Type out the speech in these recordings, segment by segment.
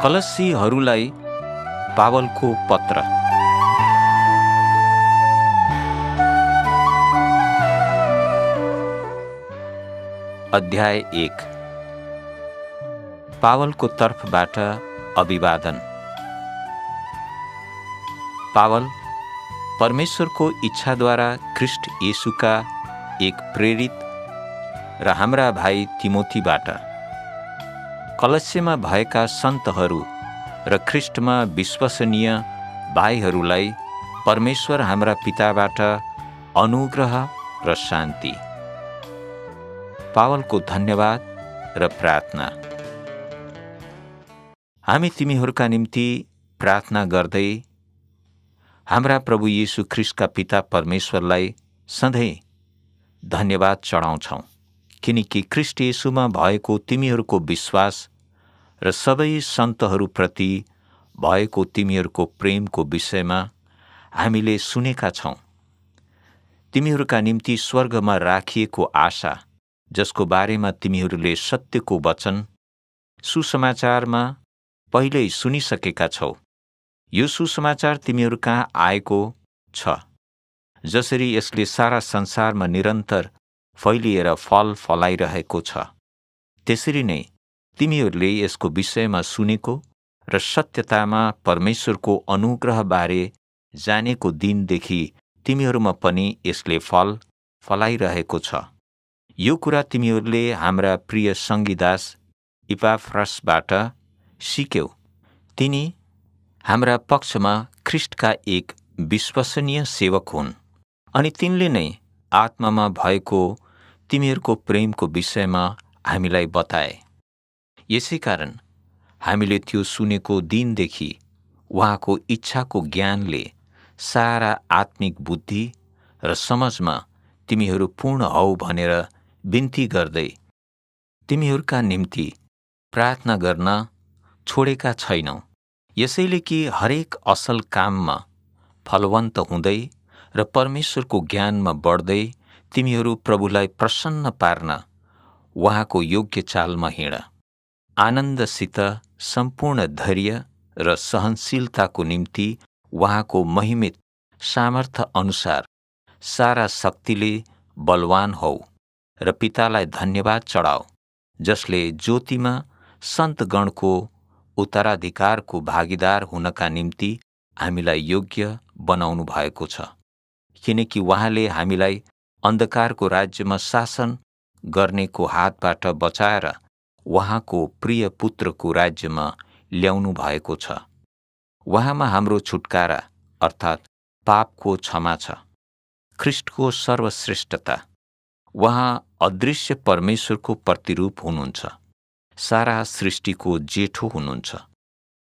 कलस्सीहरूलाई पावलको पत्र। अध्याय 1। पावलको तर्फबाट अभिवादन। पावल परमेश्वरको इच्छाद्वारा ख्रिस्ट येशूका एक प्रेरित र हाम्रा भाइ तिमोथीबाट, कलस्यमा भएका सन्तहरू र ख्रिस्टमा विश्वसनीय भाइहरूलाई परमेश्वर हाम्रा पिताबाट अनुग्रह र शान्ति। पावलको धन्यवाद र प्रार्थना। हामी तिमीहरूका निम्ति प्रार्थना गर्दै हाम्रा प्रभु येशू ख्रिस्टका पिता परमेश्वरलाई सधैँ धन्यवाद चढाउँछौँ, किनकि ख्रिस्ट येशूमा भएको तिमीहरूको विश्वास र सबै सन्तहरूप्रति भएको तिमीहरूको प्रेमको विषयमा हामीले सुनेका छौँ। तिमीहरूका निम्ति स्वर्गमा राखिएको आशा, जसको बारेमा तिमीहरूले सत्यको वचन सुसमाचारमा पहिल्यै सुनिसकेका छौ, यो सुसमाचार तिमीहरू कहाँ आएको छ, जसरी यसले सारा संसारमा निरन्तर फैलिएर फल फलाइरहेको छ, त्यसरी नै तिमीहरूले यसको विषयमा सुनेको र सत्यतामा परमेश्वरको अनुग्रहबारे जानेको दिनदेखि तिमीहरूमा पनि यसले फल फलाइरहेको छ। यो कुरा तिमीहरूले हाम्रा प्रिय सङ्गीदास इपाफ्रसबाट सिक्यौ। तिनी हाम्रा पक्षमा ख्रिस्टका एक विश्वसनीय सेवक हुन्, अनि तिनले नै आत्मामा भएको तिमीहरूको प्रेमको विषयमा हामीलाई बताए। यसै कारण हामीले त्यो सुनेको दिनदेखि उहाँको इच्छाको ज्ञानले सारा आत्मिक बुद्धि र समझमा तिमीहरू पूर्ण हौ भनेर बिन्ती गर्दै तिमीहरूका निम्ति प्रार्थना गर्न छोडेका छैनौँ। यसैले कि हरेक असल काममा फलवन्त हुँदै र परमेश्वरको ज्ञानमा बढ्दै तिमीहरू प्रभुलाई प्रसन्न पार्न उहाँको योग्य चालमा हिँड। आनन्दसित सम्पूर्ण धैर्य र सहनशीलताको निम्ति उहाँको महिमित सामर्थ्य अनुसार सारा शक्तिले बलवान हौ र पितालाई धन्यवाद चढाऊ, जसले ज्योतिमा सन्तगणको उत्तराधिकारको भागीदार हुनका निम्ति हामीलाई योग्य बनाउनु भएको छ, किनकि उहाँले हामीलाई अन्धकारको राज्यमा शासन गर्नेको हातबाट बचाएर उहाँको प्रिय पुत्रको राज्यमा ल्याउनु भएको छ। उहाँमा हाम्रो छुटकारा अर्थात् पापको क्षमा छ। ख्रिस्टको सर्वश्रेष्ठता। उहाँ अदृश्य परमेश्वरको प्रतिरूप हुनुहुन्छ, सारा सृष्टिको जेठो हुनुहुन्छ,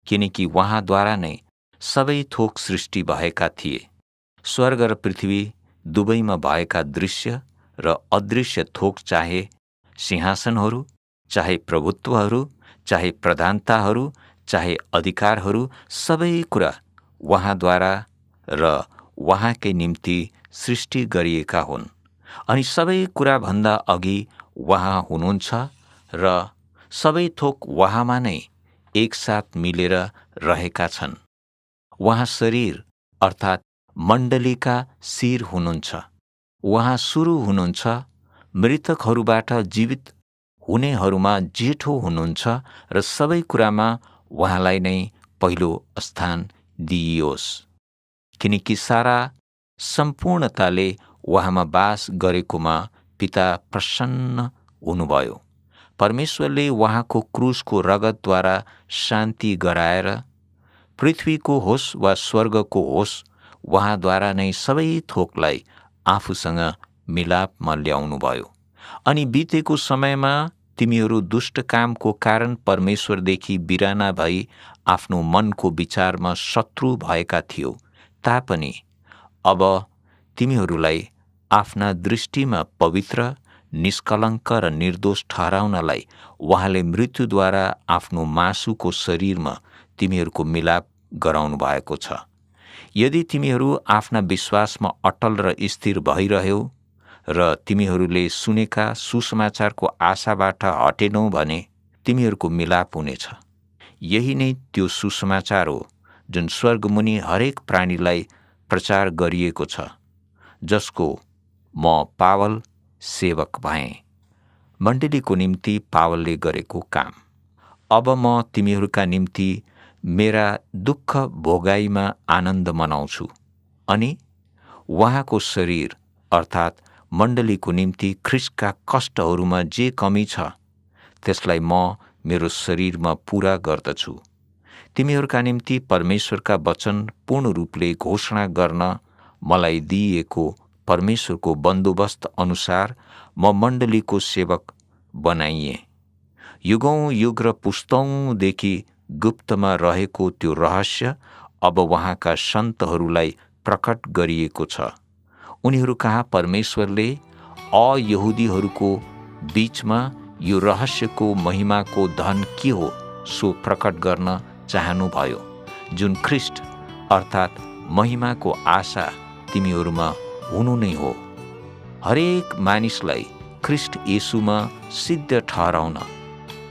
किनकि उहाँद्वारा नै सबै थोक सृष्टि भएका थिए। स्वर्ग र पृथ्वी दुवैमा भएका दृश्य र अदृश्य थोक, चाहे सिंहासनहरू, चाहे प्रभुत्वहरू, चाहे प्रधानताहरू, चाहे अधिकारहरू, सबै कुरा उहाँद्वारा र उहाँकै निम्ति सृष्टि गरिएका हुन्। अनि सबै कुराभन्दा अघि उहाँ हुनुहुन्छ र सबै थोक उहाँमा नै एकसाथ मिलेर रहेका छन्। उहाँ शरीर अर्थात् मण्डलीका शिर हुनुहुन्छ। उहाँ सुरु हुनुहुन्छ, मृतकहरूबाट जीवित हुनेहरूमा जेठो हुनुहुन्छ र सबै कुरामा उहाँलाई नै पहिलो स्थान दिइयोस्, किनकि सारा सम्पूर्णताले उहाँमा बास गरेकोमा पिता प्रसन्न हुनुभयो। परमेश्वरले उहाँको क्रुसको रगतद्वारा शान्ति गराएर पृथ्वीको होस् वा स्वर्गको होस्, उहाँद्वारा नै सबै थोकलाई आफूसँग मिलापमा ल्याउनुभयो। अनि बितेको समयमा तिमीहरू दुष्ट कामको कारण परमेश्वरदेखि बिराना भई आफ्नो मनको विचारमा शत्रु भएका थियो, तापनि अब तिमीहरूलाई आफ्ना दृष्टिमा पवित्र, निष्कलङ्क र निर्दोष ठहराउनलाई उहाँले मृत्युद्वारा आफ्नो मासुको शरीरमा तिमीहरूको मिलाप गराउनु भएको छ। यदि तिमीहरू आफ्ना विश्वासमा अटल र स्थिर भइरह्यौ र तिमीहरूले सुनेका सुसमाचारको आशाबाट हटेनौ भने तिमीहरूको मिलाप हुनेछ। यही नै त्यो सुसमाचार हो जुन स्वर्गमुनि हरेक प्राणीलाई प्रचार गरिएको छ, जसको म पावल सेवक भएँ। मण्डलीको निम्ति पावलले गरेको काम। अब म तिमीहरूका निम्ति मेरा दुःख भोगाइमा आनन्द मनाउँछु अनि उहाँको शरीर अर्थात् मण्डलीको निम्ति ख्रीष्टका कष्टहरूमा जे कमी छ त्यसलाई म मेरो शरीरमा पूरा गर्दछु। तिमीहरूका निम्ति परमेश्वरका वचन पूर्ण रूपले घोषणा गर्न मलाई दिइएको परमेश्वरको बन्दोबस्त अनुसार म मण्डलीको सेवक बनाइएँ। युगौं युग र पुस्तौंदेखि गुप्तमा रहेको त्यो रहस्य अब उहाँका सन्तहरूलाई प्रकट गरिएको छ। उनीहरू कहाँ परमेश्वरले अयहुदीहरूको बीचमा यो रहस्यको महिमाको धन के हो सो प्रकट गर्न चाहनुभयो, जुन ख्रीष्ट अर्थात् महिमाको आशा तिमीहरूमा हुनु नै हो। हरेक मानिसलाई ख्रीष्ट येशूमा सिद्ध ठहराउन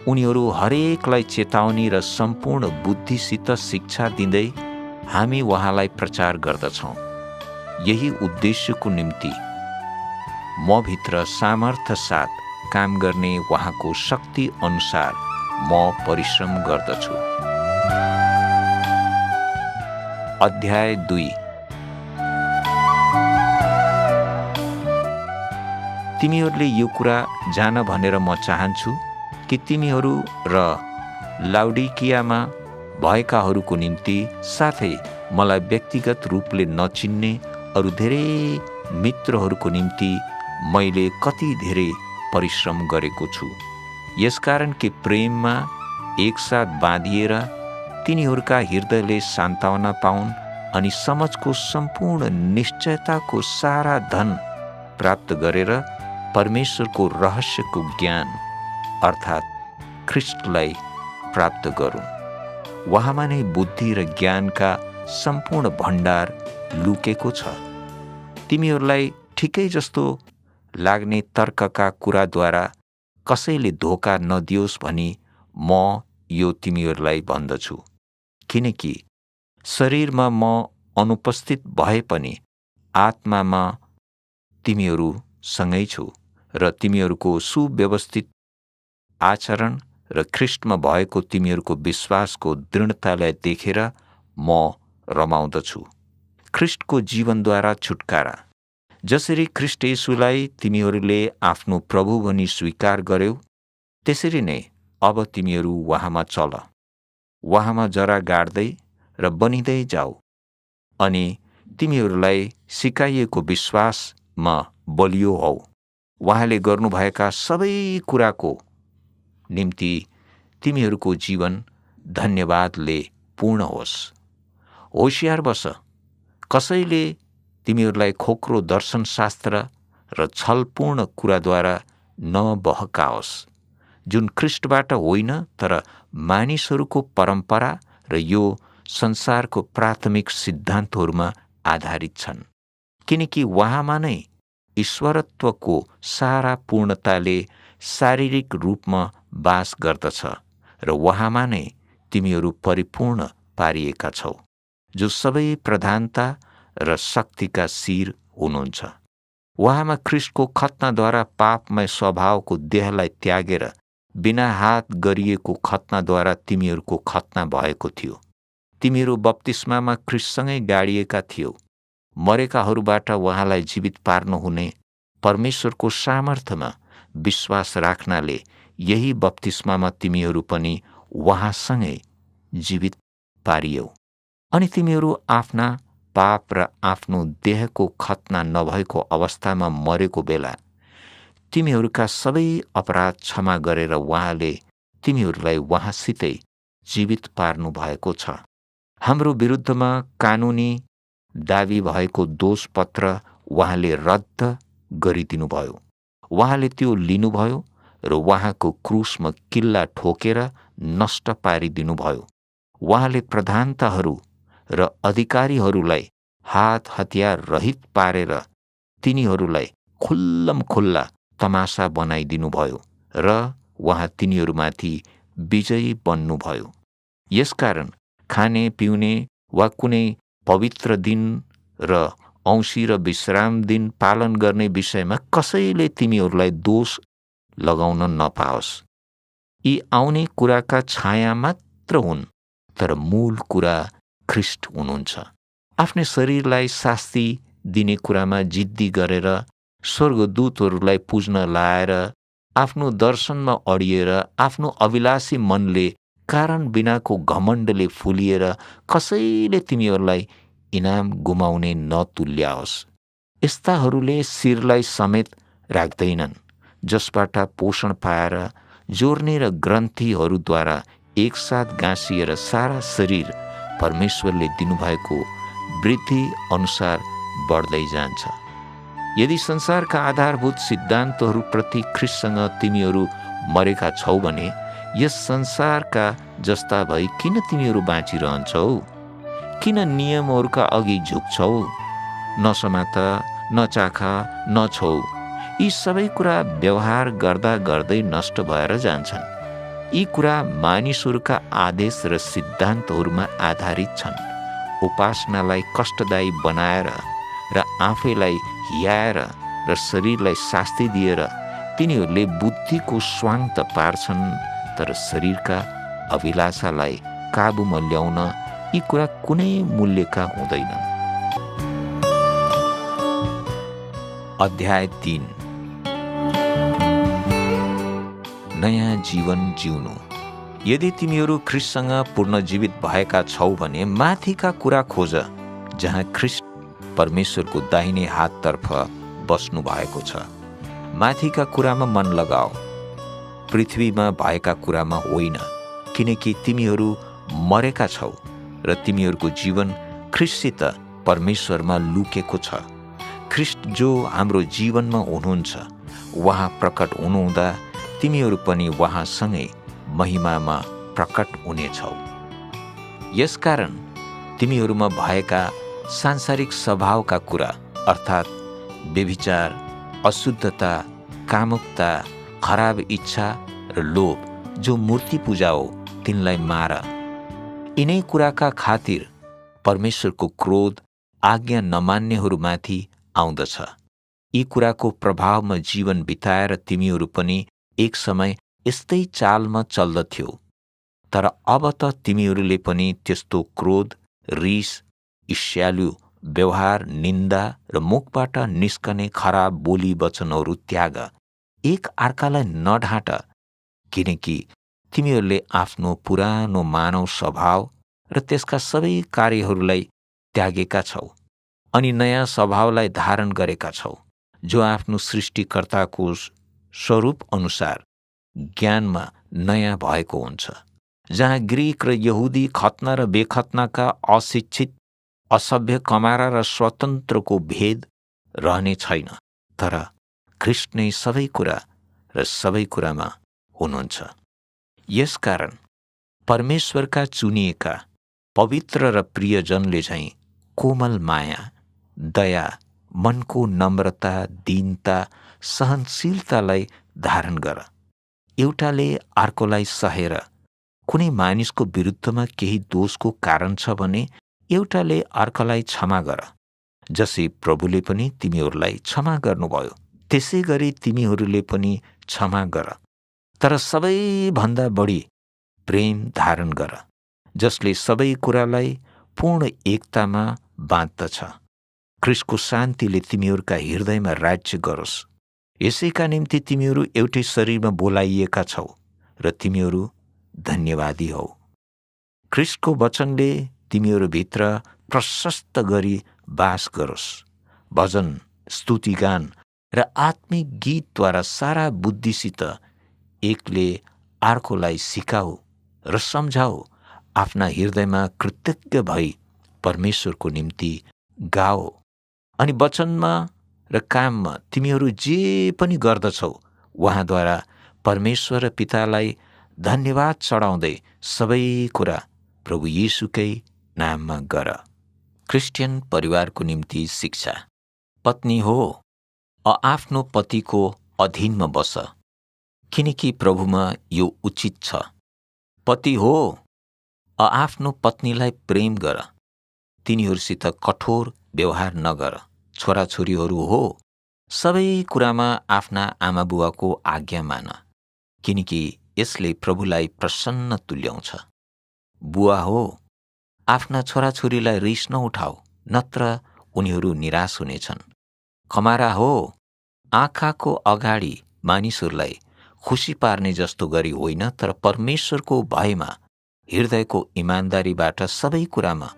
उनीहरू हरेकलाई चेतावनी र सम्पूर्ण बुद्धिसित शिक्षा दिँदै हामी उहाँलाई प्रचार गर्दछौँ। यही उद्देश्यको निम्ति म भित्र सामर्थ्य साथ काम गर्ने उहाँको शक्ति अनुसार म परिश्रम गर्दछु। अध्याय 2। तिमीहरूले यो कुरा जान भनेर म चाहन्छु कि तिमीहरू र लाउडिकियामा भएकाहरूको निम्ति साथै मलाई व्यक्तिगत रूपले नचिन्ने अरू धेरै मित्रहरूको निम्ति मैले कति धेरै परिश्रम गरेको छु। यसकारण कि प्रेममा एकसाथ बाँधिएर तिनीहरूका हृदयले सान्त्वना पाउन् अनि समझको सम्पूर्ण निश्चयताको सारा धन प्राप्त गरेर परमेश्वरको रहस्यको ज्ञान अर्थात् ख्रीष्टलाई प्राप्त गरून्। उहाँमा नै बुद्धि र ज्ञानका सम्पूर्ण भण्डार लुकेको छ। तिमीहरूलाई ठिकै जस्तो लाग्ने तर्कका कुराद्वारा कसैले धोका नदियोस् भनी म यो तिमीहरूलाई भन्दछु। किनकि शरीरमा म अनुपस्थित भए पनि आत्मामा तिमीहरू सँगै छु र तिमीहरूको सुव्यवस्थित आचरण र ख्रीष्टमा भएको तिमीहरूको विश्वासको दृढतालाई देखेर म रमाउँदछु। ख्रीष्टको जीवनद्वारा छुटकारा। जसरी ख्रीष्ट येशूलाई तिमीहरूले आफ्नो प्रभु भनी स्वीकार गर्यौ, त्यसरी नै अब तिमीहरू उहाँमा चल। उहाँमा जरा गाड्दै र बनिँदै जाऊ अनि तिमीहरूलाई सिकाइएको विश्वासमा बलियो हौ। उहाँले गर्नुभएका सबै कुराको निम्ति तिमीहरूको जीवन धन्यवादले पूर्ण होस्। होशियार बस, कसैले तिमीहरूलाई खोक्रो दर्शनशास्त्र र छलपूर्ण कुराद्वारा नबहकाओस्, जुन ख्रीष्टबाट होइन तर मानिसहरूको परम्परा र यो संसारको प्राथमिक सिद्धान्तहरूमा आधारित छन्। किनकि उहाँमा नै ईश्वरत्वको सारा पूर्णताले शारीरिक रूपमा वास गर्दछ र उहाँमा नै तिमीहरू परिपूर्ण पारिएका छौ, जो सबै प्रधानता र शक्तिका शिर हुनुहुन्छ। उहाँमा ख्रीष्टको खतनाद्वारा पापमय स्वभावको देहलाई त्यागेर बिना हात गरिएको खतनाद्वारा तिमीहरूको खतना भएको थियो। तिमीहरू बप्तिस्मामा ख्रीष्टसँगै गाडिएका थियौ। मरेकाहरूबाट उहाँलाई जीवित पार्नुहुने परमेश्वरको सामर्थ्यमा विश्वास राख्नाले यही बप्तिस्मामा तिमीहरू पनि उहाँसँगै जीवित पारियौ। अनि तिमीहरू आफ्ना पाप र आफ्नो देहको खतना नभएको अवस्थामा मरेको बेला तिमीहरूका सबै अपराध क्षमा गरेर उहाँले तिमीहरूलाई उहाँसितै जीवित पार्नु भएको छ। हाम्रो विरुद्धमा कानुनी दाबी भएको दोषपत्र उहाँले रद्द गरिदिनुभयो। उहाँले त्यो लिनुभयो र उहाँको क्रुसमा किल्ला ठोकेर नष्ट पारिदिनुभयो। उहाँले प्रधानताहरू र अधिकारीहरूलाई हात हतियार रहित पारेर तिनीहरूलाई खुल्लम खुल्ला तमासा बनाइदिनुभयो र उहाँ तिनीहरूमाथि विजयी बन्नुभयो। यसकारण खाने पिउने वा कुनै पवित्र दिन र औँसी र विश्राम दिन पालन गर्ने विषयमा कसैले तिमीहरूलाई दोष लगाउन नपाओस्। यी आउने कुराका छाया मात्र हुन्, तर मूल कुरा ख्रिस्ट हुनुहुन्छ। आफ्नै शरीरलाई शास्ति दिने कुरामा जिद्दी गरेर, स्वर्गदूतहरूलाई पुज्न लाएर, आफ्नो दर्शनमा अडिएर, आफ्नो अभिलाषी मनले, कारण बिनाको घमण्डले फुलिएर कसैले तिमीहरूलाई इनाम गुमाउने नतुल्याओस्। यस्ताहरूले शिरलाई समेत राख्दैनन्, जसबाट पोषण पाएर जोर्ने र ग्रन्थीहरूद्वारा एकसाथ गाँसिएर सारा शरीर परमेश्वरले दिनुभएको वृद्धि अनुसार बढ्दै जान्छ। यदि संसारका आधारभूत सिद्धान्तहरूप्रति ख्रिस्टसँग तिमीहरू मरेका छौ भने यस संसारका जस्ता भई किन तिमीहरू बाँचिरहन्छौ? किन नियमहरूका अघि झुक्छौ? नसमात, नचाख, नछौ। यी सबै कुरा व्यवहार गर्दा गर्दै नष्ट भएर जान्छन्। यी कुरा मानिसहरूका आदेश र सिद्धान्तहरूमा आधारित छन्। उपासनालाई कष्टदायी बनाएर र आफैलाई हियाएर र शरीरलाई शास्ति दिएर तिनीहरूले बुद्धिको स्वाङ त पार्छन्, तर शरीरका अभिलाषालाई काबुमा ल्याउन यी कुरा कुनै मूल्यका हुँदैनन्। अध्याय 3। नयाँ जीवन जिउनु। यदि तिमीहरू ख्रिस्टसँग पुनर्जीवित भएका छौ भने माथिका कुरा खोज, जहाँ ख्रिस्ट परमेश्वरको दाहिने हाततर्फ बस्नु भएको छ। माथिका कुरामा मन लगाओ, पृथ्वीमा भएका कुरामा होइन, किनकि तिमीहरू मरेका छौ र तिमीहरूको जीवन ख्रिस्टसित परमेश्वरमा लुकेको छ। ख्रिस्ट जो हाम्रो जीवनमा हुनुहुन्छ, उहाँ प्रकट हुनुहुँदा तिमीहरू पनि उहाँसँगै महिमामा प्रकट हुनेछौ। यसकारण तिमीहरूमा भएका सांसारिक स्वभावका कुरा अर्थात् व्यभिचार, अशुद्धता, कामुकता, खराब इच्छा र लोभ जो मूर्ति पूजा हो, तिनलाई मार। यिनै कुराका खातिर परमेश्वरको क्रोध आज्ञा नमान्नेहरूमाथि आउँदछ। यी कुराको प्रभावमा जीवन बिताएर तिमीहरू पनि एक समय यस्तै चालमा चल्दथ्यौ। तर अब त तिमीहरूले पनि त्यस्तो क्रोध, रिस, ईर्ष्यालु व्यवहार, निन्दा र मुखबाट निस्कने खराब बोली वचनहरू त्याग। एक अर्कालाई नढाँट, किनकि तिमीहरूले आफ्नो पुरानो मानव स्वभाव र त्यसका सबै कार्यहरूलाई त्यागेका छौ अनि नयाँ स्वभावलाई धारण गरेका छौ, जो आफ्नो सृष्टिकर्ताको स्वरूप अनुसार ज्ञानमा नयाँ भएको हुन्छ। जहाँ ग्रीक र यहुदी, खतना र बेखतनाका, अशिक्षित, असभ्य, कमारा र स्वतन्त्रको भेद रहने छैन, तर ख्रिस्ट नै सबै कुरा र सबै कुरामा हुनुहुन्छ। यसकारण परमेश्वरका चुनिएका पवित्र र प्रियजनले चाहिँ कोमल माया, दया, मनको नम्रता, दीनता, सहनशीलतालाई धारण गर। एउटाले अर्कोलाई सहेर। कुनै मानिसको विरुद्धमा केही दोषको कारण छ भने एउटाले अर्कालाई क्षमा गर। जसै प्रभुले पनि तिमीहरूलाई क्षमा गर्नुभयो, त्यसै गरी तिमीहरूले पनि क्षमा गर। तर सबैभन्दा बढी प्रेम धारण गर, जसले सबै कुरालाई पूर्ण एकतामा बाँध्दछ। ख्रिस्टको शान्तिले तिमीहरूका हृदयमा राज्य गरोस्। यसैका निम्ति तिमीहरू एउटै शरीरमा बोलाइएका छौ र तिमीहरू धन्यवादी हौ। ख्रिस्टको वचनले तिमीहरूभित्र प्रशस्त गरी बास गरोस्। भजन, स्तुतिगान र आत्मिक गीतद्वारा सारा बुद्धिसित एकले अर्कोलाई सिकाऊ र सम्झाऊ। आफ्ना हृदयमा कृतज्ञ भई परमेश्वरको निम्ति गाओ। अनि वचनमा र काममा तिमीहरू जे पनि गर्दछौ, उहाँद्वारा परमेश्वर र पितालाई धन्यवाद चढाउँदै सबै कुरा प्रभु येशूकै नाममा गर। क्रिस्चियन परिवारको निम्ति शिक्षा। पत्नी हो, आफ्नो पतिको अधीनमा बस, किनकि प्रभुमा यो उचित छ। पति हो, आफ्नो पत्नीलाई प्रेम गर, तिनीहरूसित कठोर व्यवहार नगर। छोराछोरीहरू हो, सबै कुरामा आफ्ना आमाबुवाको आज्ञा मान, किनकि यसले प्रभुलाई प्रसन्न तुल्याउँछ। बुवा हो, आफ्ना छोराछोरीलाई रिस नउठाऊ, नत्र उनीहरू निराश हुनेछन्। खमारा हो, आँखाको अगाडि मानिसहरूलाई खुसी पार्ने जस्तो गरी होइन, तर परमेश्वरको भयमा हृदयको इमान्दारीबाट सबै कुरामा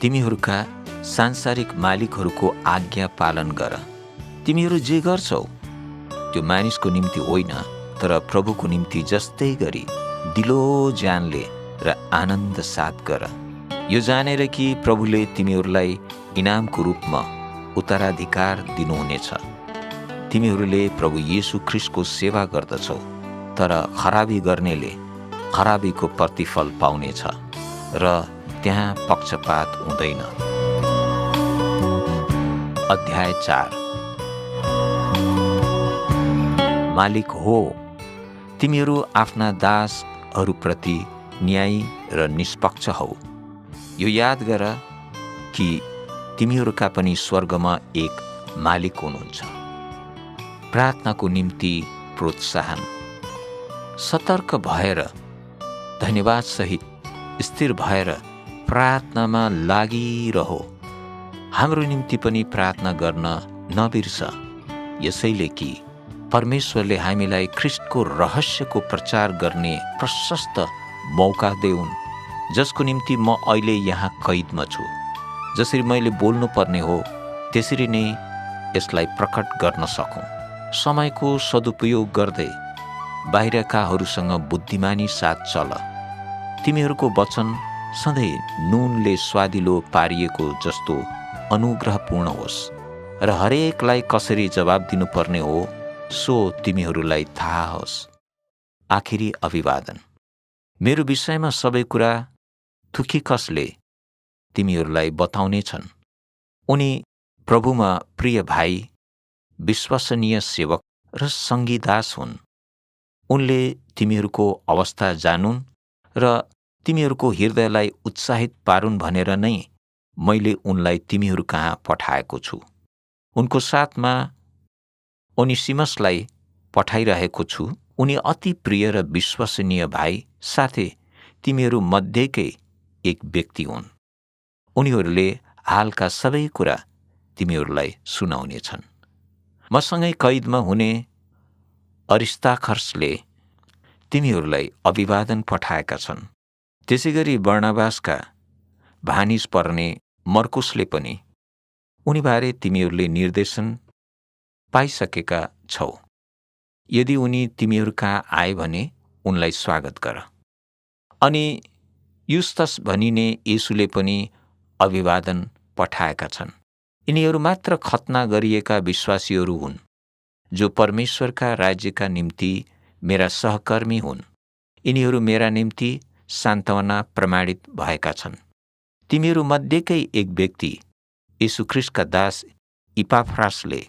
तिमीहरूका सांसारिक मालिकहरूको आज्ञा पालन गर। तिमीहरू जे गर्छौ त्यो मानिसको निम्ति होइन, तर प्रभुको निम्ति जस्तै गरी दिलो ज्यानले र आनन्द साथ गर, यो जानेर कि प्रभुले तिमीहरूलाई इनामको रूपमा उत्तराधिकार दिनुहुनेछ। तिमीहरूले प्रभु येशू ख्रीष्टको सेवा गर्दछौ, तर खराबी गर्नेले खराबीको प्रतिफल पाउनेछ र त्यहाँ पक्षपात हुँदैन। अध्याय 4। मालिक हो, तिमीहरू आफ्ना दासहरूप्रति न्यायी र निष्पक्ष हौ। यो याद गर कि तिमीहरूका पनि स्वर्गमा एक मालिक हुनुहुन्छ। प्रार्थनाको निम्ति प्रोत्साहन। सतर्क भएर धन्यवादसहित स्थिर भएर प्रार्थनामा लागिरहो। हाम्रो निम्ति पनि प्रार्थना गर्न नबिर्स, यसैले कि परमेश्वरले हामीलाई ख्रीष्टको रहस्यको प्रचार गर्ने प्रशस्त मौका देऊन्, जसको निम्ति म अहिले यहाँ कैदमा छु। जसरी मैले बोल्नुपर्ने हो त्यसरी नै यसलाई प्रकट गर्न सकौँ। समयको सदुपयोग गर्दै बाहिरकाहरूसँग बुद्धिमानी साथ चल। तिमीहरूको वचन सधैँ नुनले स्वादिलो पारिएको जस्तो अनुग्रहपूर्ण होस् र हरेकलाई कसरी जवाब दिनुपर्ने हो सो तिमीहरूलाई थाहा होस्। आखिरी अभिवादन। मेरो विषयमा सबै कुरा थुखिकसले तिमीहरूलाई बताउनेछन्। उनी प्रभुमा प्रिय भाइ, विश्वसनीय सेवक र सङ्गीदास हुन्। उनले तिमीहरूको अवस्था जानुन् र तिमीहरूको हृदयलाई उत्साहित पारुन् भनेर नै मैले उनलाई तिमीहरू कहाँ पठाएको छु। उनको साथमा ओनेसिमसलाई पठाइरहेको छु। उनी अति प्रिय र विश्वसनीय भाइ, साथै तिमीहरू मध्येकै एक व्यक्ति हुन्। उनीहरूले हालका सबै कुरा तिमीहरूलाई सुनाउनेछन्। मसँगै कैदमा हुने अरिस्ताखर्सले तिमीहरूलाई अभिवादन पठाएका छन्। त्यसैगरी बर्नबासका भानिज पर्ने मर्कुसले पनि। उनीबारे तिमीहरूले निर्देशन पाइसकेका छौ। यदि उनी तिमीहरू कहाँ आए भने उनलाई स्वागत गर। अनि युस्तस भनिने येशूले पनि अभिवादन पठाएका छन्। यिनीहरू मात्र खतना गरिएका विश्वासीहरू हुन्, जो परमेश्वरका राज्यका निम्ति मेरा सहकर्मी हुन्। यिनीहरू मेरा निम्ति सान्त्वना प्रमाणित भएका छन्। तिमीहरू मध्येकै एक व्यक्ति, येशू ख्रीष्टका दास इपाफ्रासले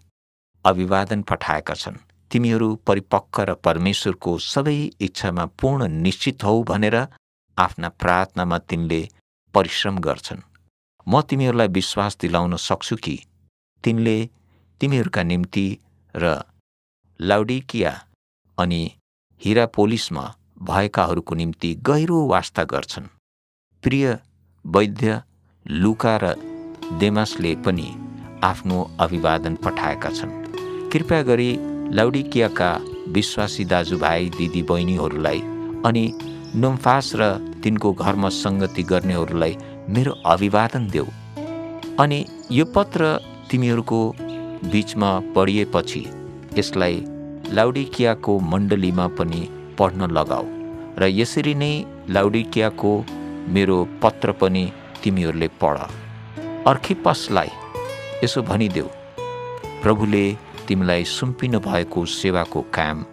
अभिवादन पठाएका छन्। तिमीहरू परिपक्व र परमेश्वरको सबै इच्छामा पूर्ण निश्चित हौ भनेर आफ्ना प्रार्थनामा तिनले परिश्रम गर्छन्। म तिमीहरूलाई विश्वास दिलाउन सक्छु कि तिनले तिमीहरूका निम्ति र लाउडिकिया अनि हिरापोलिसमा भएकाहरूको निम्ति गहिरो वास्ता गर्छन्। प्रिय वैद्य लुका र देमासले पनि आफ्नो अभिवादन पठाएका छन्। कृपया गरी लाउडिकियाका विश्वासी दाजुभाइ दिदी बहिनीहरूलाई अनि नुम्फास र तिनको घरमा सङ्गति गर्नेहरूलाई मेरो अभिवादन देऊ। अनि यो पत्र तिमीहरूको बीचमा पढिएपछि यसलाई लाउडिकियाको मण्डलीमा पनि पढ्न लगाऊ र यसरी नै लाउडिकियाको मेरो पत्र पनि तिमीहरूले पढ। अर्खिप्पसलाई यसो भनिदेऊ, प्रभुले तिमीलाई सुम्पिनु भएको सेवाको काम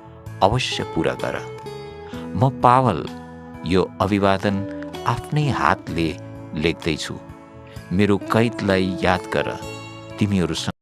अवश्य पूरा गर। म पावल यो अभिवादन आफ्नै हातले लेख्दैछु। मेरो कैदलाई याद गर। तिमीहरूसँग